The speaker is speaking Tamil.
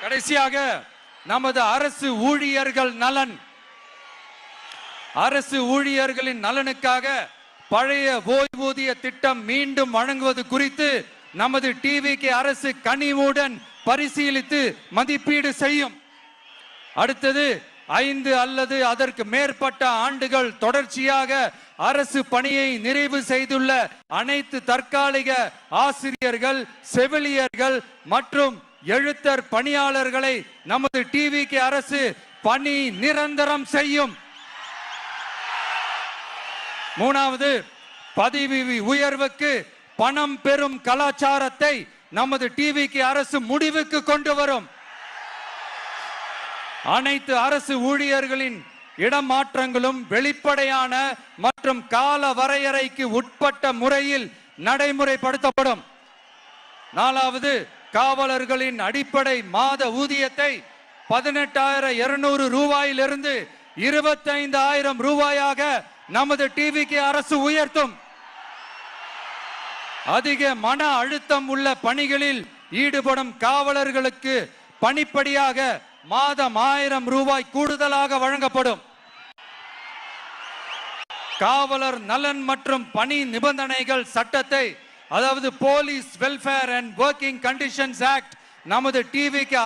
கடைசியாக நமது அரசு ஊழியர்களின் நலனுக்காக பழைய ஓய்வூதிய திட்டம் மீண்டும் வழங்குவது குறித்து நமது டிவிக்கு அரசு கனிவுடன் பரிசீலித்து மதிப்பீடு செய்யும். அடுத்தது 5 அல்லது அதற்கு மேற்பட்ட ஆண்டுகள் தொடர்ச்சியாக அரசு பணியை நிறைவு செய்துள்ள அனைத்து தற்காலிக ஆசிரியர்கள், செவிலியர்கள் மற்றும் எழுத்தர் பணியாளர்களை நமது டிவிக்கு அரசு பணி நிரந்தரம் செய்யும். 3வது, பதவி உயர்வுக்கு பணம் பெறும் கலாச்சாரத்தை நமது டிவிக்கு அரசு முடிவுக்கு கொண்டு வரும். அனைத்து அரசு ஊழியர்களின் இடமாற்றங்களும் வெளிப்படையான மற்றும் கால வரையறைக்கு உட்பட்ட முறையில் நடைமுறைப்படுத்தப்படும். 4வது, காவலர்களின் அடிப்படை மாத ஊதியத்தை 18,200 ரூபாயிலிருந்து 25,000 ரூபாயாக நமது டிவிக்கு அரசு உயர்த்தும். அதிக மன அழுத்தம் உள்ள பணிகளில் ஈடுபடும் காவலர்களுக்கு பணிப்படியாக மாதம் 1000 ரூபாய் கூடுதலாக வழங்கப்படும். காவலர் நலன் மற்றும் பணி நிபந்தனைகள் சட்டத்தை, அதாவது police welfare and working conditions act, நமது டிவிக்கு